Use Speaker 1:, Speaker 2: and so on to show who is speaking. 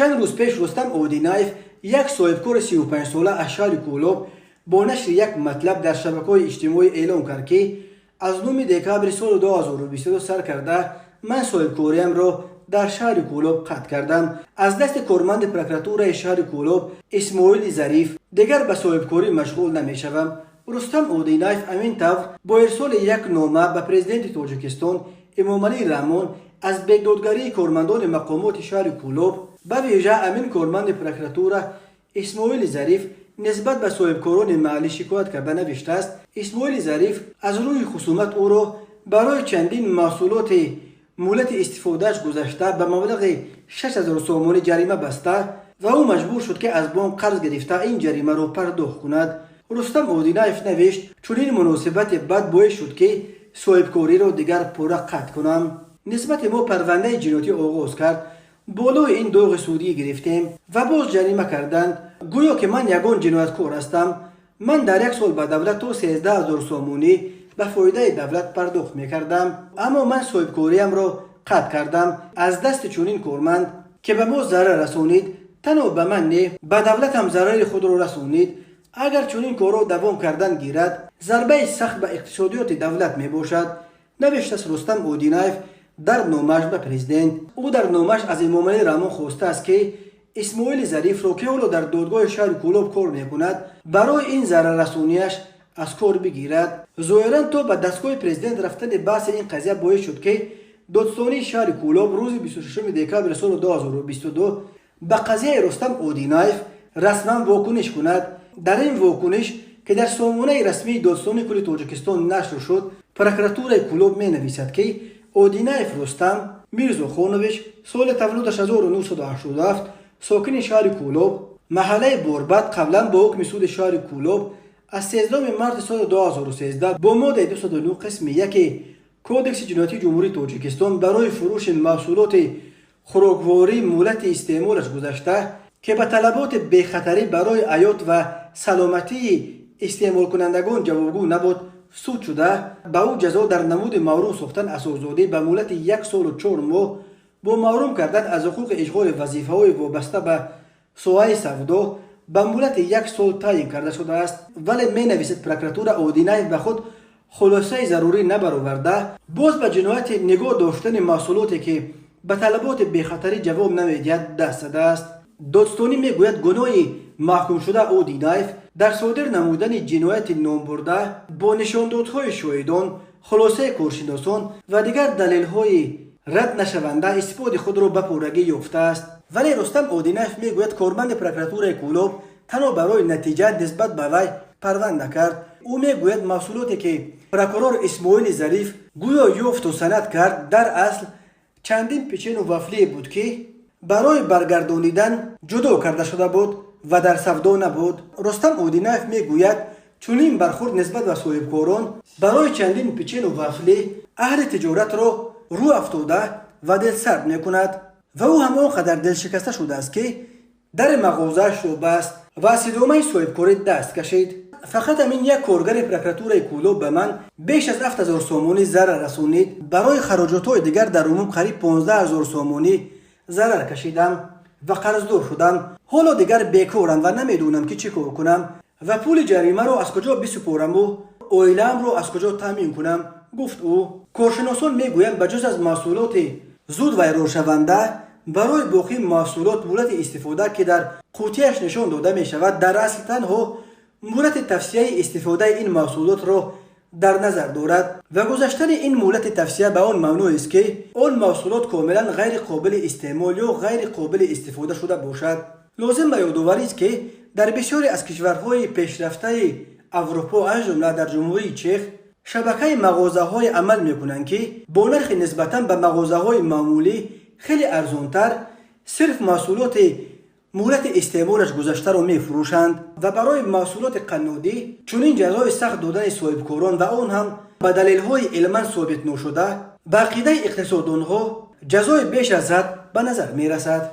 Speaker 1: چند روز پیش رستم اودینایف یک صاحبکار 35 ساله از شهر کولوب با نشر یک مطلب در شبکه‌های اجتماعی اعلام کرد که از 9 دکامبر سال 2022 سر کرده من صاحبکاریم را در شهر کولوب قطع کردم. از دست کارمند پروکراتور شهر کولوب اسماعیل ظریف دیگر به صاحبکاری مشغول نمی‌شوم. رستم اودینایف امین طور با ارسال یک نامه به پرزیدنت تاجیکستان امامعلی رحمان از بگدادگری کارمندان مقامات شهر کولوب به ویژه امین کارمند پروکراتور اسماعیل ظریف نسبت به صاحبکاران محلی شکایت کرده نوشته است. اسماعیل ظریف از روی خصومت او را برای چندین محصولات مولت استفادهش گذشته به مبلغ 6000 سومانی جریمه بسته و او مجبور شد که از بانک قرض گرفته این جریمه را پرداخت کند. رستم اودینایف نوشت چون این مناسبت بد باعث شد که صاحبکاری را دیگر پوره قطع کنم. نسبت ما پرونده جنایتی آغاز کرد، بالای این داغ سودی گرفتیم و باز جریمه کردند گویا که من یگان جنایتکار هستم. من در یک سال به دولت تا 13000 سومانی به فایده دولت پرداخت میکردم، اما من صاحبکاریم را قطع کردم از دست چنین کارمند که به ما ضرر رسانید. تنها به من نه به دولت هم ضرر خود را رسانید. اگر چنین کار را دوام کردن گیرد ضربه سخت به اقتصادیات دولت می باشد. نوشته است رستم اودینایف در نامش به پرزیدنت. او در نامش از امامعلی رحمان خواسته است که اسماعیل ظریف را که او در دادگاه شهر کولوب کار میکند برای این ضرر رسانیش از کار بگیرد. ظاهرا تا به دستگاه پرزیدنت رفتن بحث این قضیه باعث شد که دادستانی شهر کولوب روز 26 دکامبر سال 2022 به قضیه رستم اودینایف رسما واکنش کند. در این واکنش که در سامانه رسمی دادستانی کل تاجیکستان نشر شد، پروکراتور کولوب می نویسد که اودینایف رستم میرزاخانویچ سال تولدش 1987 ساکن شهر کولوب محله بوربت قبلا با حکم سود شهر کولوب از 13 مارس سال 2013 با ماده 209 قسم 1 کودکس جنایتی جمهوری تاجیکستان برای فروش محصولات خوراکواری مولت استعمالش گذشته که به طلبات بخطری برای حیات و سلامتی استعمال کنندگان جوابگو نبود سود شده، به او جزا در نمود محروم ساختن اساس‌زاده به مولت 1 سال و 4 ماه با محروم کردن از حقوق اشغال وظیفه‌های وابسته به سوای سودا به مولت 1 سال تعیین کرده شده است. ولی می نویسد پروکراتور اودینایف به خود خلاصه ضروری نبرآورده باز به جنایت نگاه داشتن محصولاتی که به طلبات بخطری جواب نمیدهد دست زده است. دادستانی میگوید گناه محکوم شده اودینایف در صادر نمودن جنایت نامبرده با نشاندادهای شاهدان، خلاصه کارشناسان و دیگر دلیل‌های رد نشونده استفاده خود را به پورگی یافته است. ولی رستم اودینایف میگوید کارمند پروکراتور کولوب تنها برای نتیجه نسبت به وی پرونده کرد. او میگوید محصولاتی که پروکورور اسماعیل ظریف گویا یافت و سند کرد در اصل چندین پیچین و وفلی بود که برای برگردانیدن جدا کرده شده بود و در سودا نبود. رستم اودینایف میگوید چنین برخورد نسبت به صاحبکاران برای چندین پیچین و وفلی اهل تجارت را رو افتاده و دل سرد میکند و او همانقدر دل شکسته شده است که در مغازه‌اش را بست و از ادامه صاحبکاری دست کشید. فقط همین یک کارگر پروکراتور کولوب به من بیش از 7000 سومانی ضرر رسانید. برای خراجات‌های دیگر در عموم قریب 15000 سومانی ضرر کشیدم و قرضدار شدم. حالا دیگر بیکارم و نمیدونم که چی کار کنم و پول جریمه رو از کجا بسپارم و اویلم رو از کجا تامین کنم، گفت او. کارشناسان میگویند بجز از محصولات زود و ایرادشونده برای باقی محصولات مولت استفاده که در قوطیش نشان داده می شود در اصل تنها مولت تفسیه استفاده این محصولات را در نظر دارد و گذاشتن این مولت تفسیه به آن معنی است که آن محصولات کاملا غیر قابل استعمال یا غیر قابل استفاده شده باشد. لازم به یادآوری است که در بسیاری از کشورهای پیشرفته اروپا از جمله در جمهوری چک شبکه مغازه‌های عمل می‌کنند که با نرخ نسبتاً به مغازه‌های معمولی خیلی ارزان‌تر صرف محصولات مولت استعمالش گذشته را می‌فروشند و برای محصولات قنادی چنین جزای سخت دادن صاحبکاران و آن هم به دلیل‌های علما ثابت نشده به عقیده اقتصاددان‌ها جزای بیش از حد به نظر می‌رسد.